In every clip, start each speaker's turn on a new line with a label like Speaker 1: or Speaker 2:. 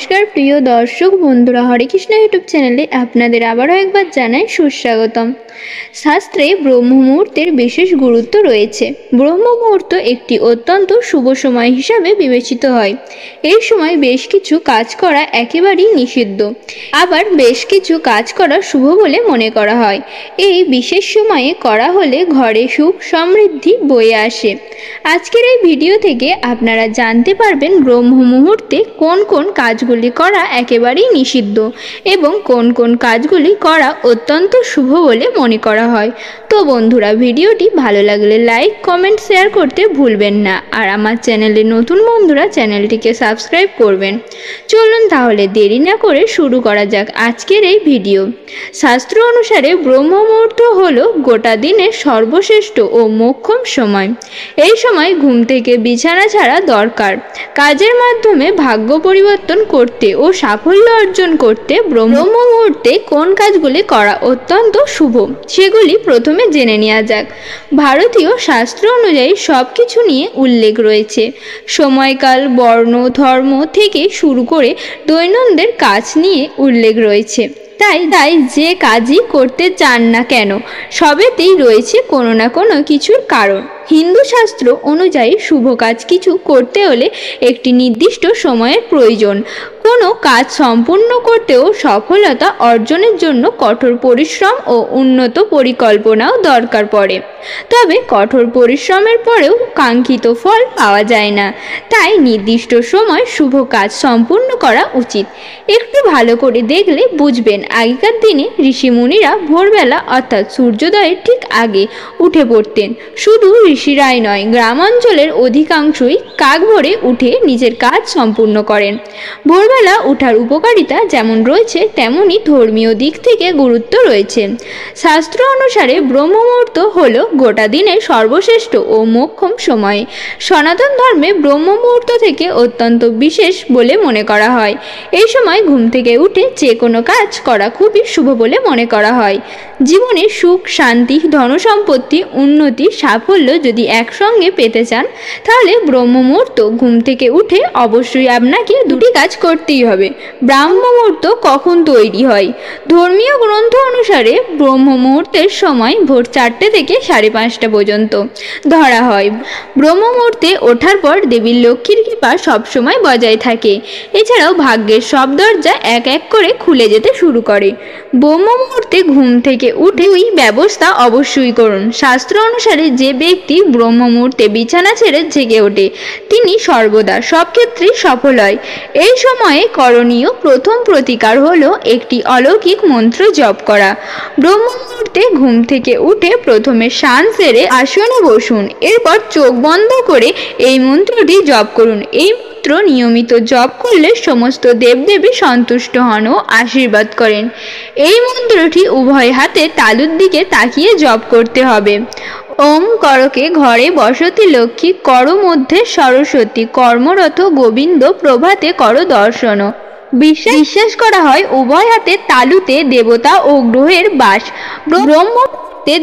Speaker 1: নমস্কার প্রিয় দর্শক বন্ধুরা, হরে কৃষ্ণ ইউটিউব চ্যানেলে আপনাদের আবারও একবার জানাই সুস্বাগতম। শাস্ত্রে ব্রহ্ম মুহূর্তের বিশেষ গুরুত্ব রয়েছে। ব্রহ্ম মুহূর্ত একটি অত্যন্ত শুভ সময় হিসাবে বিবেচিত হয়। এই সময় বেশ কিছু কাজ করা একেবারেই নিষিদ্ধ, আবার বেশ কিছু কাজ করা শুভ বলে মনে করা হয়। এই বিশেষ সময়ে করা হলে ঘরে সুখ সমৃদ্ধি বয়ে আসে। আজকের এই ভিডিও থেকে আপনারা জানতে পারবেন ব্রহ্ম মুহূর্তে কোন কোন কাজগুলি করা একেবারেই নিষিদ্ধ এবং কোন কোন কাজগুলি করা অত্যন্ত শুভ বলে মনে করা হয়। তো বন্ধুরা, ভিডিওটি ভালো লাগলে লাইক কমেন্ট শেয়ার করতে ভুলবেন না, আর আমার চ্যানেলে নতুন বন্ধুরা চ্যানেলটিকে সাবস্ক্রাইব করবেন। চলুন তাহলে দেরি না করে শুরু করা যাক আজকের এই ভিডিও। শাস্ত্র অনুসারে ব্রহ্ম মুহূর্ত হলো গোটা দিনের সর্বশ্রেষ্ঠ ও মোক্ষম সময়। এই সময় ঘুম থেকে বিছানা ছাড়া দরকার। কাজের মাধ্যমে ভাগ্য পরিবর্তন করতে ও সাফল্য অর্জন করতে ব্রহ্ম মুহূর্তে কোন কাজগুলি করা অত্যন্ত শুভ সেগুলি প্রথমে জেনে নেওয়া যাক। ভারতীয় শাস্ত্র অনুযায়ী সব কিছু নিয়ে উল্লেখ রয়েছে। সময়কাল, বর্ণ, ধর্ম থেকে শুরু করে দৈনন্দিন কাজ নিয়ে উল্লেখ রয়েছে। তাই যে কাজই করতে চান না কেন, সবেতেই রয়েছে কোনো না কোনো কিছুর কারণ। হিন্দু শাস্ত্র অনুযায়ী শুভ কাজ কিছু করতে হলে একটি নির্দিষ্ট সময়ের প্রয়োজন। কোনো কাজ সম্পূর্ণ করতেও সফলতা অর্জনের জন্য কঠোর পরিশ্রম ও উন্নত পরিকল্পনাও দরকার পড়ে। তবে কঠোর পরিশ্রমের পরেও কাঙ্ক্ষিত ফল পাওয়া যায় না, তাই নির্দিষ্ট সময় শুভ কাজ সম্পূর্ণ করা উচিত। একটু ভালো করে দেখলে বুঝবেন, আগেকার দিনে ঋষিমুনিরা ভোরবেলা অর্থাৎ সূর্যোদয়ের ঠিক আগে উঠে পড়তেন। শুধু ঋষিরাই নয়, গ্রাম অঞ্চলের অধিকাংশই কাক ভোরে উঠে নিজের কাজ সম্পূর্ণ করেন। ভোরবেলা ওঠার উপকারিতা যেমন রয়েছে, তেমনি ধর্মীয় দিক থেকে গুরুত্ব রয়েছে। শাস্ত্র অনুসারে ব্রহ্ম মুহূর্ত হল গোটা দিনের সর্বশ্রেষ্ঠ ও মোক্ষম সময়। সনাতন ধর্মে ব্রহ্ম মুহূর্ত থেকে অত্যন্ত বিশেষ বলে মনে করা হয়। এই সময় ঘুম থেকে উঠে যে কোনো কাজ করা খুবই শুভ বলে মনে করা হয়। জীবনে সুখ, শান্তি, ধনসম্পত্তি, উন্নতি, সাফল্য যদি একসঙ্গে পেতে চান, তাহলে ব্রহ্ম মুহূর্ত ঘুম থেকে উঠে অবশ্যই আপনাকে দুটি কাজ করতেই হবে। ব্রাহ্ম মুহূর্ত কখন তৈরি হয়? ধর্মীয় গ্রন্থ অনুসারে ব্রহ্ম মুহূর্তের সময় ভোর 4টে থেকে 5:30 পর্যন্ত ধরা হয়। ব্রহ্ম মুহূর্তে ওঠার পর দেবী লক্ষ্মীর কৃপা সবসময় বজায় থাকে। এছাড়াও ভাগ্যের সব দরজা এক এক করে খুলে যেতে শুরু করে। ব্রহ্ম মুহূর্তে ঘুম থেকে উঠে ওই ব্যবস্থা অবশ্যই করুন। শাস্ত্র অনুসারে যে ব্যক্তি ব্রহ্ম মুহূর্তে বিছানা ছেড়ে জেগে ওঠে, তিনি সর্বদা সব ক্ষেত্রেই সফল হয়। এই সময়ে করণীয় প্রথম প্রতিকার হলো একটি অলৌকিক মন্ত্র জপ করা। ব্রহ্ম মুহূর্তে ঘুম থেকে উঠে প্রথমে স্নান সেরে আসনে বসুন, এরপর চোখ বন্ধ করে এই মন্ত্রটি জপ করুন। এই মন্ত্র নিয়মিত জপ করলে সমস্ত দেবদেবী সন্তুষ্ট হন ও আশীর্বাদ করেন। এই মন্ত্রটি উভয় হাতে তালুর দিকে তাকিয়ে জপ করতে হবে। ওম করকে ঘরে বসতি লক্ষ্মী, কর মধ্যে সরস্বতী, কর্মরত গোবিন্দ, প্রভাতে কর দর্শন। বিশ্বাস করা হয় উভয় হাতে তালুতে দেবতা ও গ্রহের বাস। ব্রহ্ম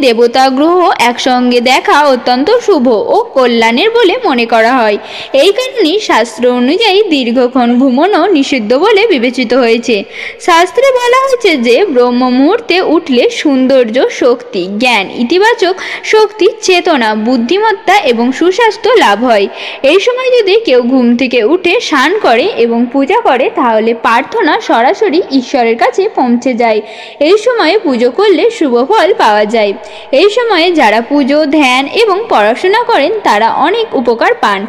Speaker 1: দেবতা গ্রহ একসঙ্গে দেখা অত্যন্ত শুভ ও কল্যাণের বলে মনে করা হয়। এই কারণেই শাস্ত্র অনুযায়ী দীর্ঘক্ষণ ঘুমানো নিষিদ্ধ বলে বিবেচিত হয়েছে। শাস্ত্রে বলা হয়েছে যে ব্রহ্ম মুহূর্তে উঠলে সৌন্দর্য, শক্তি, জ্ঞান, ইতিবাচক শক্তি, চেতনা, বুদ্ধিমত্তা এবং সুস্বাস্থ্য লাভ হয়। এই সময় যদি কেউ ঘুম থেকে উঠে স্নান করে এবং পূজা করে, তাহলে প্রার্থনা সরাসরি ঈশ্বরের কাছে পৌঁছে যায়। এই সময়ে পুজো করলে শুভ ফল পাওয়া যায়। এই সময়ে যারা পুজো, ধ্যান এবং পড়াশোনা করেন তারা অনেক উপকার পান।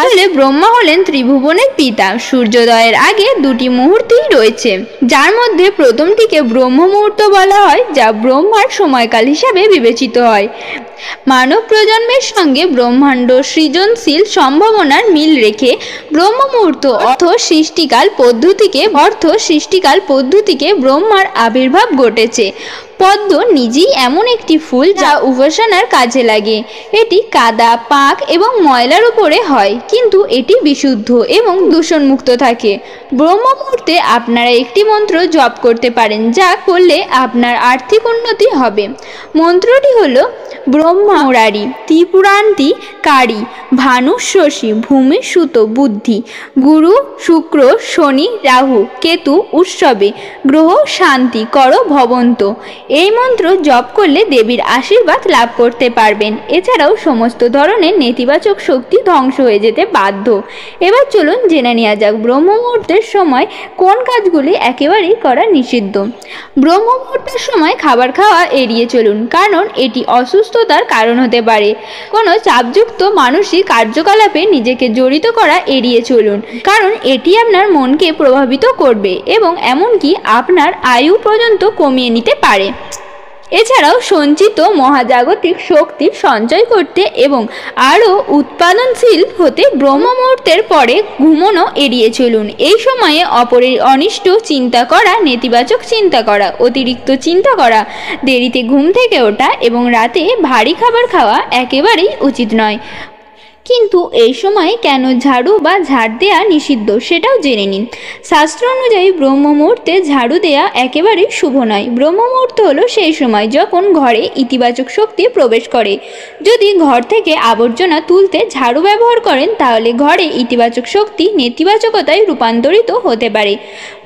Speaker 1: আসলে ব্রহ্মা হলেন ত্রিভুবনের পিতা। সূর্যোদয়ের আগে দুটি মুহূর্তই রয়েছে, যার মধ্যে প্রথমটিকে ব্রহ্ম মুহূর্ত বলা হয়, যা ব্রহ্মার সময়কাল হিসাবে বিবেচিত হয়। মানব প্রজন্মের সঙ্গে ব্রহ্মাণ্ড সৃজনশীল সম্ভাবনার মিল রেখে ব্রহ্ম মুহূর্ত অর্থ সৃষ্টিকাল পদ্ধতিকে ব্রহ্মার আবির্ভাব ঘটেছে। পদ্ম নিজেই এমন একটি ফুল যা উপাসনার কাজে লাগে। এটি কাদা, পাক এবং ময়লার উপরে হয়, কিন্তু এটি বিশুদ্ধ এবং দূষণমুক্ত থাকে। ব্রহ্ম মুহূর্তে আপনারা একটি মন্ত্র জপ করতে পারেন, যা করলে আপনার আর্থিক উন্নতি হবে। মন্ত্রটি হলো ব্রহ্মা মুরারি, ত্রিপুরান্তি কারি, ভানুশশী, ভূমি সুত বুদ্ধি, গুরু শুক্র শনি রাহু কেতু উৎসবে, গ্রহ শান্তি কর ভবন্ত। এই মন্ত্র জপ করলে দেবীর আশীর্বাদ লাভ করতে পারবেন। এছাড়াও সমস্ত ধরনের নেতিবাচক শক্তি ধ্বংস হয়ে যেতে বাধ্য। এবার চলুন জেনে নেওয়া যাক ব্রহ্ম মুহূর্তের সময় কোন কাজগুলি একেবারেই করা নিষিদ্ধ। ব্রহ্ম মুহূর্তের সময় খাবার খাওয়া এড়িয়ে চলুন, কারণ এটি অসুস্থতার কারণ হতে পারে। কোনো চাপযুক্ত মানসিক কার্যকলাপে নিজেকে জড়িত করা এড়িয়ে চলুন, কারণ এটি আপনার মনকে প্রভাবিত করবে এবং এমনকি আপনার আয়ু পর্যন্ত কমিয়ে নিতে পারে। এছাড়াও সঞ্চিত মহাজাগতিক শক্তি সঞ্চয় করতে এবং আরও উৎপাদনশীল হতে ব্রহ্ম মুহূর্তের পরে ঘুমানো এড়িয়ে চলুন। এই সময়ে অপরের অনিষ্ট চিন্তা করা, নেতিবাচক চিন্তা করা, অতিরিক্ত চিন্তা করা, দেরিতে ঘুম থেকে ওঠা এবং রাতে ভারী খাবার খাওয়া একেবারেই উচিত নয়। কিন্তু এই সময় কেন ঝাড়ু বা ঝাড় দেওয়া নিষিদ্ধ সেটাও জেনে নিন। শাস্ত্র অনুযায়ী ব্রহ্ম মুহূর্তে ঝাড়ু দেওয়া একেবারেই শুভ নয়। ব্রহ্ম মুহূর্ত হলো সেই সময় যখন ঘরে ইতিবাচক শক্তি প্রবেশ করে। যদি ঘর থেকে আবর্জনা তুলতে ঝাড়ু ব্যবহার করেন তাহলে ঘরে ইতিবাচক শক্তি নেতিবাচকতায় রূপান্তরিত হতে পারে।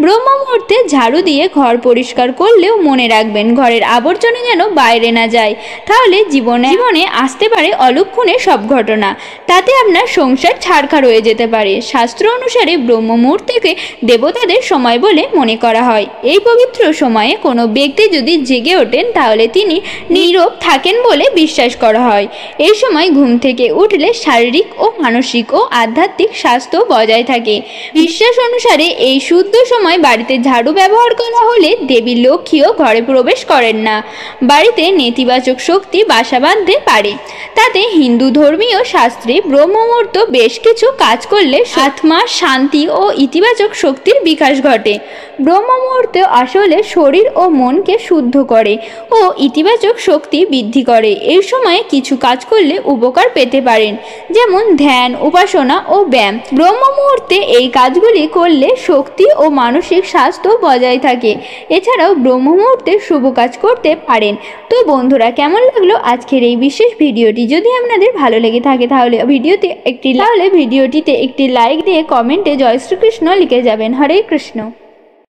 Speaker 1: ব্রহ্ম মুহূর্তে ঝাড়ু দিয়ে ঘর পরিষ্কার করলেও মনে রাখবেন ঘরের আবর্জনা যেন বাইরে না যায়, তাহলে জীবনে আসতে পারে অলক্ষণে সব ঘটনা, তাতে আপনার সংসার ছাড়খাড় হয়ে যেতে পারে। শাস্ত্র অনুসারে ব্রহ্ম মুহূর্তকে দেবতাদের সময় বলে মনে করা হয়। এই পবিত্র সময়ে কোনো ব্যক্তি যদি জেগে ওঠেন তাহলে তিনি নীরব থাকেন বলে বিশ্বাস করা হয়। এই সময় ঘুম থেকে উঠলে শারীরিক ও মানসিক ও আধ্যাত্মিক স্বাস্থ্য বজায় থাকে। বিশ্বাস অনুসারে এই শুদ্ধ সময় বাড়িতে ঝাড়ু ব্যবহার করা হলে দেবী লক্ষ্মীও ঘরে প্রবেশ করেন না, বাড়িতে নেতিবাচক শক্তি বাসা বাঁধতে পারে। তাতে হিন্দু ধর্মীয় শাস্ত্রে ব্রহ্ম মুহূর্ত বেশ কিছু কাজ করলে আত্মা শান্তি ও ইতিবাচক শক্তির বিকাশ ঘটে। ব্রহ্ম মুহূর্ত আসলে শরীর ও মনকে শুদ্ধ করে ও ইতিবাচক শক্তি বৃদ্ধি করে। এই সময়ে কিছু কাজ করলে উপকার পেতে পারেন, যেমন ধ্যান, উপাসনা ও ব্যায়াম। ব্রহ্ম মুহূর্তে এই কাজগুলি করলে শক্তি ও মানসিক স্বাস্থ্য বজায় থাকে। এছাড়াও ব্রহ্ম মুহূর্তে শুভ কাজ করতে পারেন। তো বন্ধুরা, কেমন লাগলো আজকের এই বিশেষ ভিডিওটি? যদি আপনাদের ভালো লেগে থাকে তাহলে ভিডিওটিতে একটি লাইক দিয়ে কমেন্টে জয় শ্রীকৃষ্ণ লিখে যাবেন। হরে কৃষ্ণ।